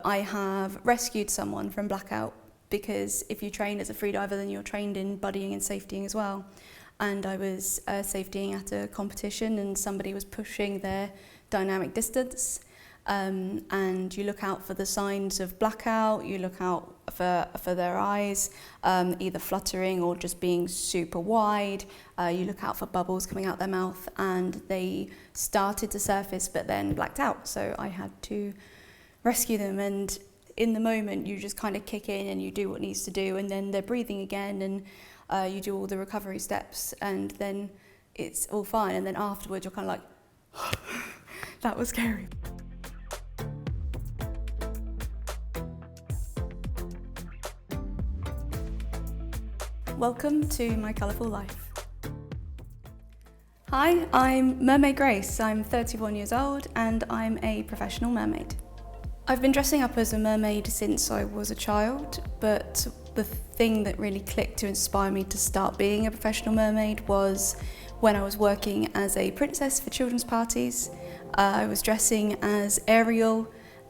I have rescued someone from blackout, because if you train as a freediver, then you're trained in buddying and safetying as well. And I was safetying at a competition, and somebody was pushing their dynamic distance. And you look out for the signs of blackout, you look out for their eyes, either fluttering or just being super wide. You look out for bubbles coming out their mouth, and they started to surface but then blacked out. So I had to rescue them, and in the moment you just kind of kick in and you do what needs to do, and then they're breathing again, and you do all the recovery steps, and then it's all fine. And then afterwards you're kind of like, that was scary. Welcome to my colourful life. Hi, I'm Mermaid Grace. I'm 31 years old and I'm a professional mermaid. I've been dressing up as a mermaid since I was a child, but the thing that really clicked to inspire me to start being a professional mermaid was when I was working as a princess for children's parties. I was dressing as Ariel,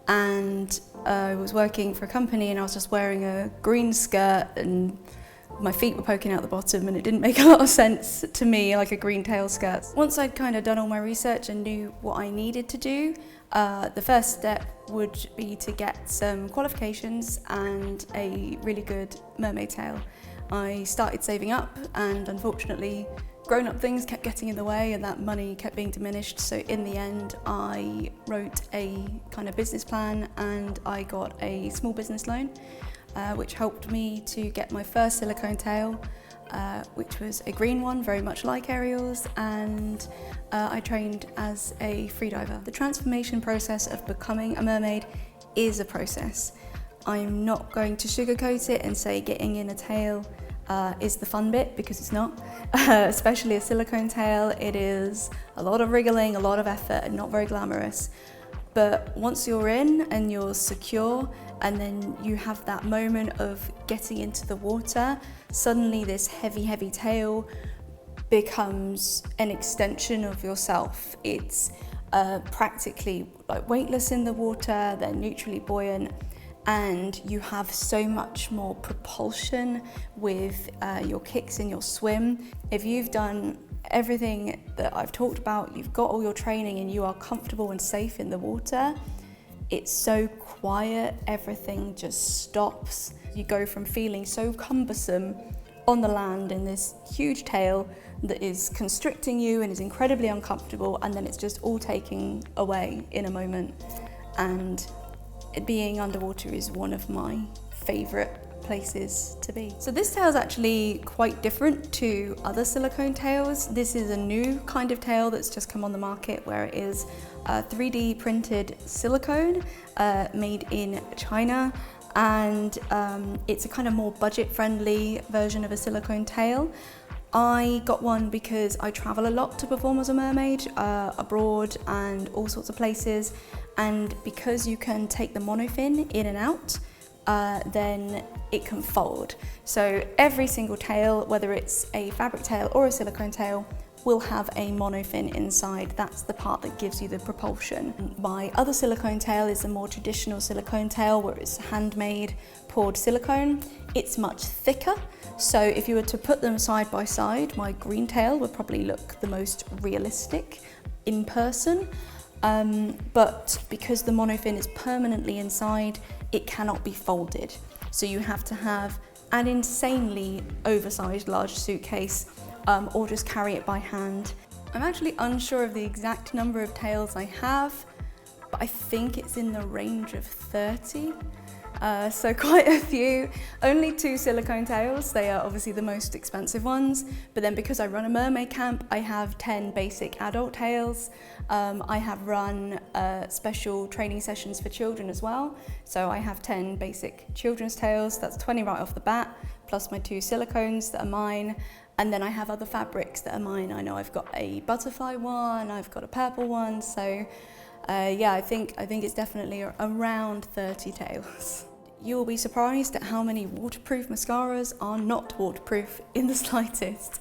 and I was working for a company, and I was just wearing a green skirt and my feet were poking out the bottom, and it didn't make a lot of sense to me, like a green tail skirt. Once I'd kind of done all my research and knew what I needed to do, the first step would be to get some qualifications and a really good mermaid tail. I started saving up, and unfortunately grown-up things kept getting in the way and that money kept being diminished. So in the end I wrote a kind of business plan, and I got a small business loan, which helped me to get my first silicone tail, which was a green one, very much like Ariel's, and I trained as a freediver. The transformation process of becoming a mermaid is a process. I'm not going to sugarcoat it and say getting in a tail is the fun bit, because it's not. Especially a silicone tail, it is a lot of wriggling, a lot of effort, and not very glamorous. But once you're in and you're secure, and then you have that moment of getting into the water, suddenly this heavy tail becomes an extension of yourself. It's practically like weightless in the water, they're neutrally buoyant, and you have so much more propulsion with your kicks in your swim. If you've done everything that I've talked about, you've got all your training and you are comfortable and safe in the water, it's so quiet, everything just stops. You go from feeling so cumbersome on the land in this huge tail that is constricting you and is incredibly uncomfortable, and then it's just all taken away in a moment. And being underwater is one of my favourite places to be. So this tail is actually quite different to other silicone tails. This is a new kind of tail that's just come on the market, where it is 3D printed silicone made in China, and it's a kind of more budget-friendly version of a silicone tail. I got one because I travel a lot to perform as a mermaid, abroad and all sorts of places, and because you can take the monofin in and out, then it can fold. So every single tail, whether it's a fabric tail or a silicone tail, will have a monofin inside. That's the part that gives you the propulsion. My other silicone tail is a more traditional silicone tail, where it's handmade poured silicone. It's much thicker, so if you were to put them side by side, my green tail would probably look the most realistic in person. But because the monofin is permanently inside, it cannot be folded. So you have to have an insanely oversized large suitcase, or just carry it by hand. I'm actually unsure of the exact number of tails I have, but I think it's in the range of 30. So quite a few. Only 2 silicone tails. They are obviously the most expensive ones, but then because I run a mermaid camp, I have 10 basic adult tails. I have run special training sessions for children as well, so I have 10 basic children's tails. That's 20 right off the bat, plus my 2 silicones that are mine, and then I have other fabrics that are mine. I know I've got a butterfly one, I've got a purple one, so yeah, I think it's definitely around 30 tails. You'll be surprised at how many waterproof mascaras are not waterproof in the slightest.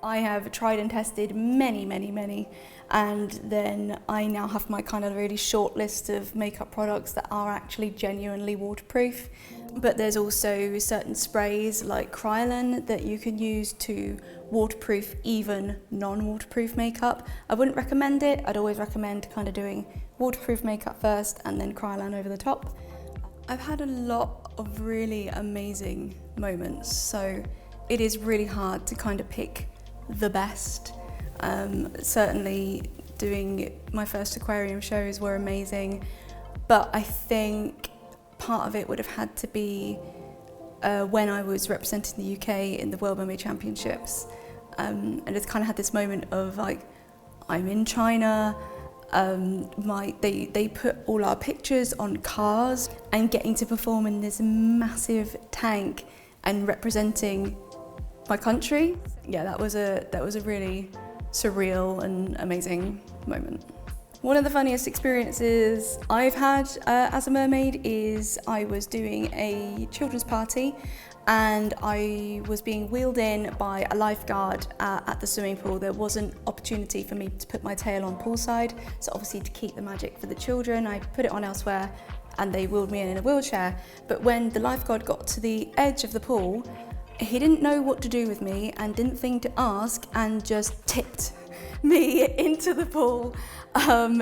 I have tried and tested many, and then I now have my kind of really short list of makeup products that are actually genuinely waterproof. But there's also certain sprays like Kryolan that you can use to waterproof even non-waterproof makeup. I wouldn't recommend it. I'd always recommend kind of doing waterproof makeup first and then Kryolan over the top. I've had a lot of really amazing moments, so it is really hard to kind of pick the best. Certainly doing my first aquarium shows were amazing, but I think part of it would have had to be when I was representing the UK in the World Mermaid Championships, and it's kind of had this moment of like, I'm in China, they put all our pictures on cars, and getting to perform in this massive tank and representing my country. Yeah, that was a really surreal and amazing moment. One of the funniest experiences I've had as a mermaid is I was doing a children's party and I was being wheeled in by a lifeguard at the swimming pool. There wasn't opportunity for me to put my tail on poolside, so obviously to keep the magic for the children, I put it on elsewhere and they wheeled me in a wheelchair. But when the lifeguard got to the edge of the pool, he didn't know what to do with me and didn't think to ask and just tipped me into the pool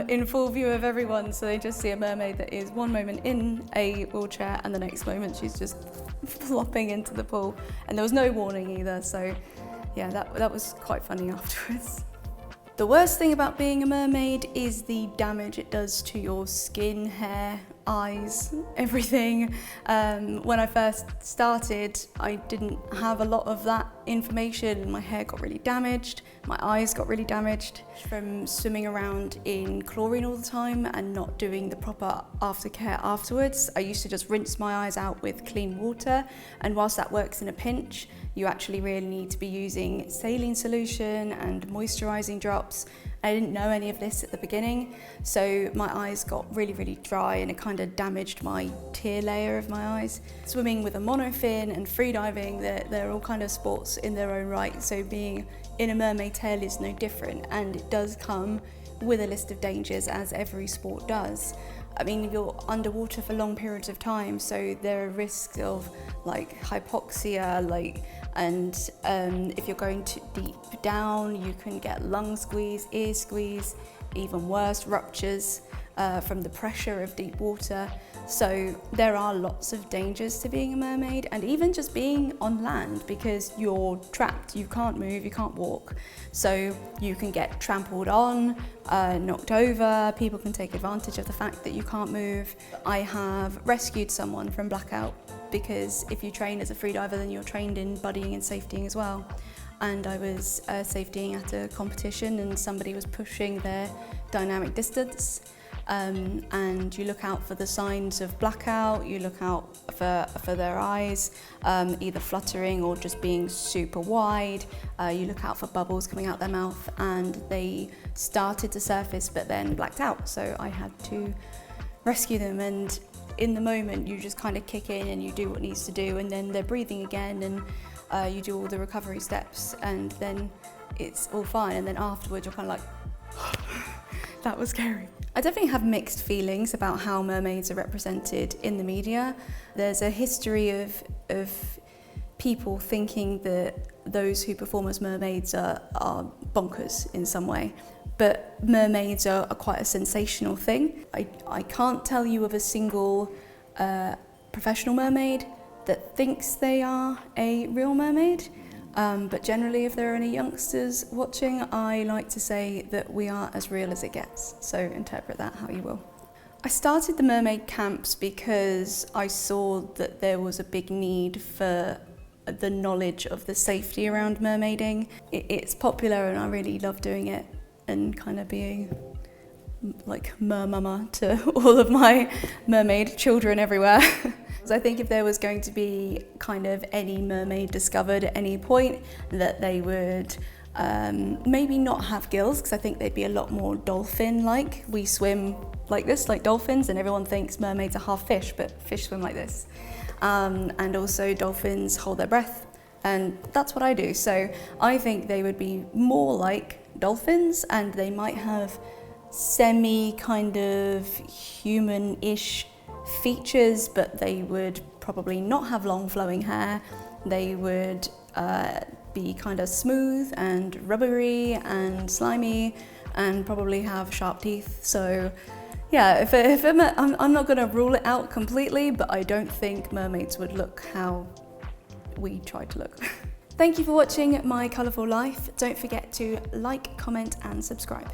in full view of everyone. So they just see a mermaid that is one moment in a wheelchair and the next moment she's just flopping into the pool. And there was no warning either, so yeah, that was quite funny afterwards. The worst thing about being a mermaid is the damage it does to your skin, hair, eyes, everything. When I first started, I didn't have a lot of that information. My hair got really damaged, my eyes got really damaged from swimming around in chlorine all the time and not doing the proper aftercare afterwards. I used to just rinse my eyes out with clean water, and whilst that works in a pinch, you actually really need to be using saline solution and moisturising drops. I didn't know any of this at the beginning, so my eyes got really dry and it kind of damaged my tear layer of my eyes. Swimming with a monofin and freediving, they're all kind of sports in their own right, so being in a mermaid tail is no different, and it does come with a list of dangers, as every sport does. I mean, you're underwater for long periods of time, so there are risks of like hypoxia, and if you're going too deep down, you can get lung squeeze, ear squeeze, even worse, ruptures from the pressure of deep water. So there are lots of dangers to being a mermaid, and even just being on land, because you're trapped, you can't move, you can't walk. So you can get trampled on, knocked over, people can take advantage of the fact that you can't move. I have rescued someone from blackout, because if you train as a freediver, then you're trained in buddying and safetying as well. And I was safetying at a competition and somebody was pushing their dynamic distance. And you look out for the signs of blackout, you look out for their eyes, either fluttering or just being super wide. You look out for bubbles coming out their mouth, and they started to surface but then blacked out. So I had to rescue them, and in the moment you just kind of kick in and you do what needs to do, and then they're breathing again, and you do all the recovery steps, and then it's all fine. And then afterwards you're kind of like, that was scary. I definitely have mixed feelings about how mermaids are represented in the media. There's a history of people thinking that those who perform as mermaids are bonkers in some way. But mermaids are quite a sensational thing. I can't tell you of a single professional mermaid that thinks they are a real mermaid. But generally, if there are any youngsters watching, I like to say that we are as real as it gets, so interpret that how you will. I started the mermaid camps because I saw that there was a big need for the knowledge of the safety around mermaiding. It's popular and I really love doing it and kind of being like mermama to all of my mermaid children everywhere. So I think if there was going to be kind of any mermaid discovered at any point, that they would maybe not have gills, because I think they'd be a lot more dolphin-like. We swim like this, like dolphins, and everyone thinks mermaids are half fish, but fish swim like this. And also dolphins hold their breath, And that's what I do. So I think they would be more like dolphins, and they might have semi kind of human-ish features, but they would probably not have long flowing hair. They would be kind of smooth and rubbery and slimy, and probably have sharp teeth. So yeah, I'm not going to rule it out completely, but I don't think mermaids would look how we try to look. Thank you for watching my colourful life. Don't forget to like, comment and subscribe.